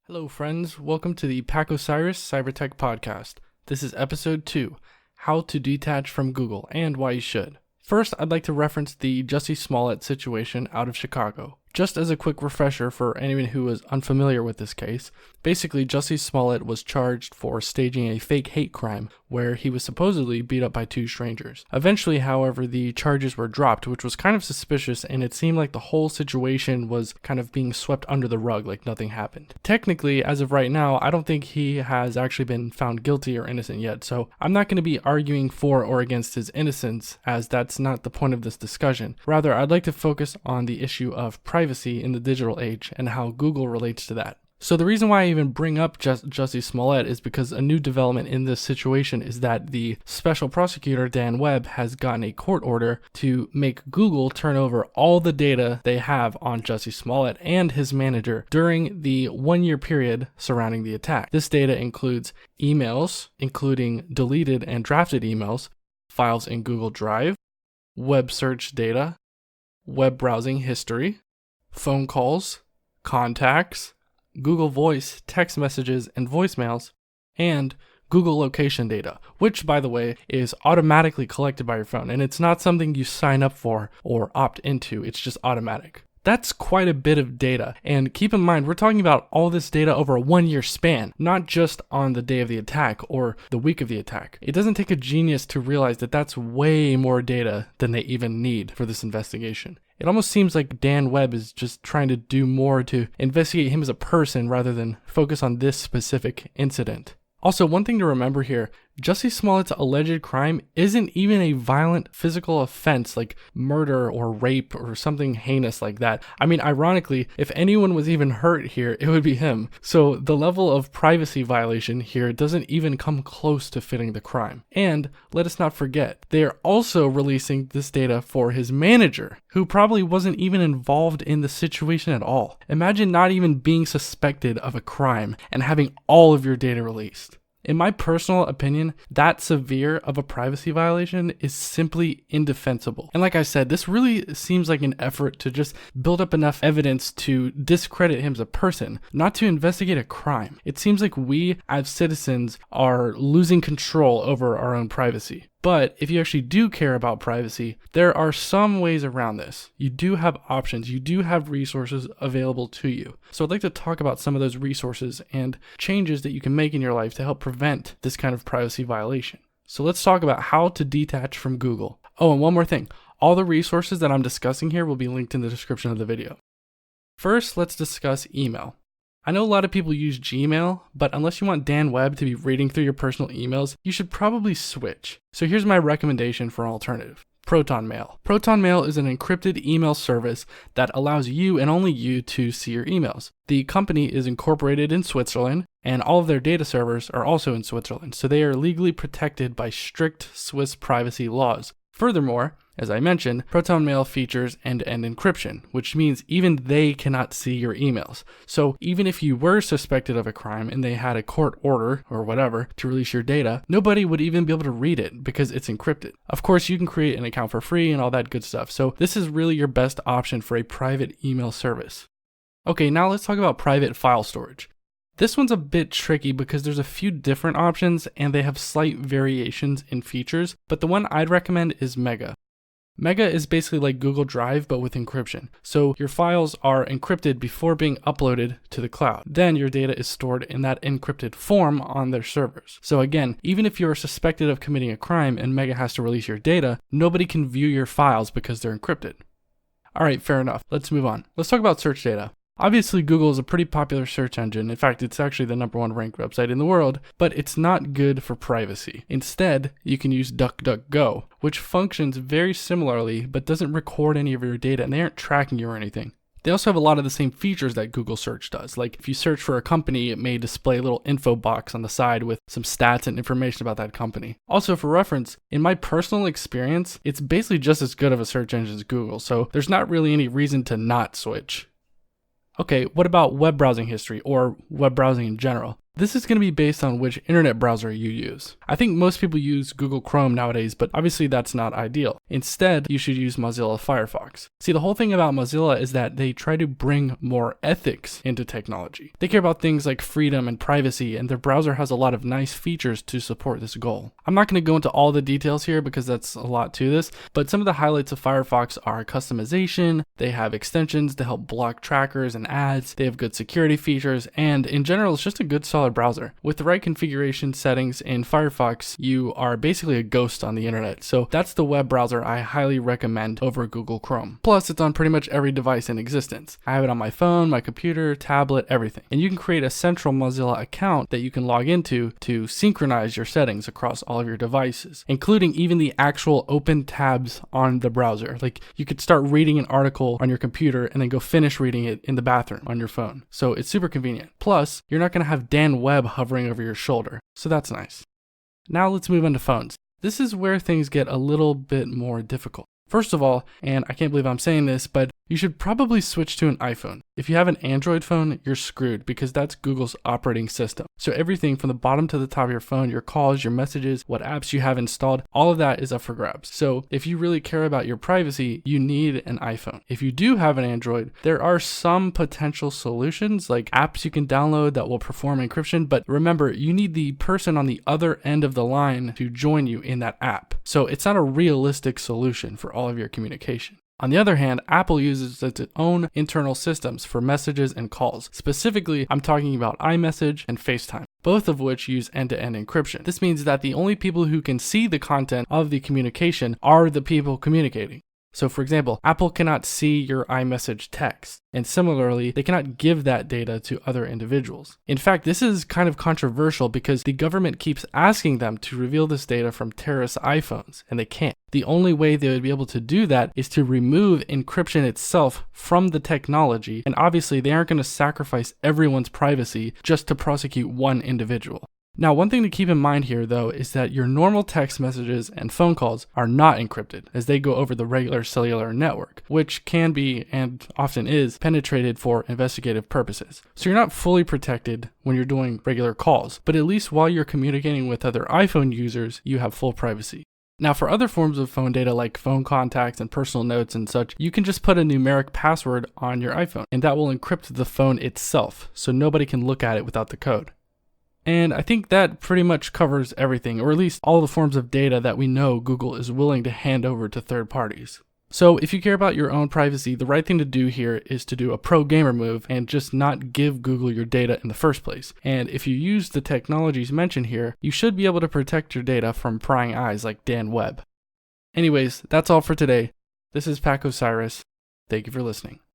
Hello friends, welcome to the Osiris Cybertech Podcast. This is episode 2, How to Detach from Google and Why You Should. First, I'd like to reference the Jussie Smollett situation out of Chicago. Just as a quick refresher for anyone who is unfamiliar with this case, basically Jussie Smollett was charged for staging a fake hate crime where he was supposedly beat up by 2 strangers. Eventually, however, the charges were dropped, which was kind of suspicious, and it seemed like the whole situation was kind of being swept under the rug like nothing happened. Technically, as of right now, I don't think he has actually been found guilty or innocent yet, so I'm not going to be arguing for or against his innocence, as that's not the point of this discussion. Rather, I'd like to focus on the issue of privacy in the digital age and how Google relates to that. So the reason why I even bring up Jussie Smollett is because a new development in this situation is that the special prosecutor, Dan Webb, has gotten a court order to make Google turn over all the data they have on Jussie Smollett and his manager during the 1-year period surrounding the attack. This data includes emails, including deleted and drafted emails, files in Google Drive, web search data, web browsing history, phone calls, contacts, Google Voice, text messages, and voicemails, and Google location data, which, by the way, is automatically collected by your phone, and it's not something you sign up for or opt into, it's just automatic. That's quite a bit of data, and keep in mind, we're talking about all this data over a 1-year span, not just on the day of the attack or the week of the attack. It doesn't take a genius to realize that that's way more data than they even need for this investigation. It almost seems like Dan Webb is just trying to do more to investigate him as a person rather than focus on this specific incident. Also, one thing to remember here, Jussie Smollett's alleged crime isn't even a violent physical offense like murder or rape or something heinous like that. I mean, ironically, if anyone was even hurt here, it would be him. So the level of privacy violation here doesn't even come close to fitting the crime. And let us not forget, they are also releasing this data for his manager, who probably wasn't even involved in the situation at all. Imagine not even being suspected of a crime and having all of your data released. In my personal opinion, that severe of a privacy violation is simply indefensible. And like I said, this really seems like an effort to just build up enough evidence to discredit him as a person, not to investigate a crime. It seems like we, as citizens, are losing control over our own privacy. But if you actually do care about privacy, there are some ways around this. You do have options. You do have resources available to you. So I'd like to talk about some of those resources and changes that you can make in your life to help prevent this kind of privacy violation. So let's talk about how to detach from Google. Oh, and one more thing. All the resources that I'm discussing here will be linked in the description of the video. First, let's discuss email. I know a lot of people use Gmail, but unless you want Dan Webb to be reading through your personal emails, you should probably switch. So here's my recommendation for an alternative. ProtonMail. ProtonMail is an encrypted email service that allows you and only you to see your emails. The company is incorporated in Switzerland, and all of their data servers are also in Switzerland, so they are legally protected by strict Swiss privacy laws. Furthermore, as I mentioned, ProtonMail features end-to-end encryption, which means even they cannot see your emails. So even if you were suspected of a crime and they had a court order or whatever to release your data, nobody would even be able to read it because it's encrypted. Of course, you can create an account for free and all that good stuff. So this is really your best option for a private email service. Okay, now let's talk about private file storage. This one's a bit tricky because there's a few different options and they have slight variations in features, but the one I'd recommend is Mega. Mega is basically like Google Drive, but with encryption. So your files are encrypted before being uploaded to the cloud. Then your data is stored in that encrypted form on their servers. So again, even if you are suspected of committing a crime and Mega has to release your data, nobody can view your files because they're encrypted. Alright, fair enough. Let's move on. Let's talk about search data. Obviously, Google is a pretty popular search engine. In fact, it's actually the #1 ranked website in the world, but it's not good for privacy. Instead, you can use DuckDuckGo, which functions very similarly, but doesn't record any of your data, and they aren't tracking you or anything. They also have a lot of the same features that Google search does. Like if you search for a company, it may display a little info box on the side with some stats and information about that company. Also for reference, in my personal experience, it's basically just as good of a search engine as Google, so there's not really any reason to not switch. Okay, what about web browsing history or web browsing in general? This is going to be based on which internet browser you use. I think most people use Google Chrome nowadays, but obviously that's not ideal. Instead, you should use Mozilla Firefox. See, the whole thing about Mozilla is that they try to bring more ethics into technology. They care about things like freedom and privacy, and their browser has a lot of nice features to support this goal. I'm not going to go into all the details here because that's a lot to this, but some of the highlights of Firefox are customization, they have extensions to help block trackers and ads, they have good security features, and in general, it's just a good solid browser. With the right configuration settings in Firefox, you are basically a ghost on the internet. So that's the web browser I highly recommend over Google Chrome. Plus, it's on pretty much every device in existence. I have it on my phone, my computer, tablet, everything. And you can create a central Mozilla account that you can log into to synchronize your settings across all of your devices, including even the actual open tabs on the browser. Like you could start reading an article on your computer and then go finish reading it in the bathroom on your phone. So it's super convenient. Plus, you're not going to have Dan Webb hovering over your shoulder, so that's nice. Now let's move on to phones. This is where things get a little bit more difficult. First of all, and I can't believe I'm saying this, but you should probably switch to an iPhone. If you have an Android phone, you're screwed because that's Google's operating system. So everything from the bottom to the top of your phone, your calls, your messages, what apps you have installed, all of that is up for grabs. So if you really care about your privacy, you need an iPhone. If you do have an Android, there are some potential solutions like apps you can download that will perform encryption, but remember, you need the person on the other end of the line to join you in that app. So it's not a realistic solution for all of your communication. On the other hand, Apple uses its own internal systems for messages and calls. Specifically, I'm talking about iMessage and FaceTime, both of which use end-to-end encryption. This means that the only people who can see the content of the communication are the people communicating. So for example, Apple cannot see your iMessage text, and similarly, they cannot give that data to other individuals. In fact, this is kind of controversial because the government keeps asking them to reveal this data from terrorist iPhones, and they can't. The only way they would be able to do that is to remove encryption itself from the technology, and obviously they aren't going to sacrifice everyone's privacy just to prosecute one individual. Now, one thing to keep in mind here, though, is that your normal text messages and phone calls are not encrypted, as they go over the regular cellular network, which can be, and often is, penetrated for investigative purposes. So you're not fully protected when you're doing regular calls, but at least while you're communicating with other iPhone users, you have full privacy. Now, for other forms of phone data like phone contacts and personal notes and such, you can just put a numeric password on your iPhone, and that will encrypt the phone itself, so nobody can look at it without the code. And I think that pretty much covers everything, or at least all the forms of data that we know Google is willing to hand over to third parties. So if you care about your own privacy, the right thing to do here is to do a pro gamer move and just not give Google your data in the first place. And if you use the technologies mentioned here, you should be able to protect your data from prying eyes like Dan Webb. Anyways, that's all for today. This is Osiris. Thank you for listening.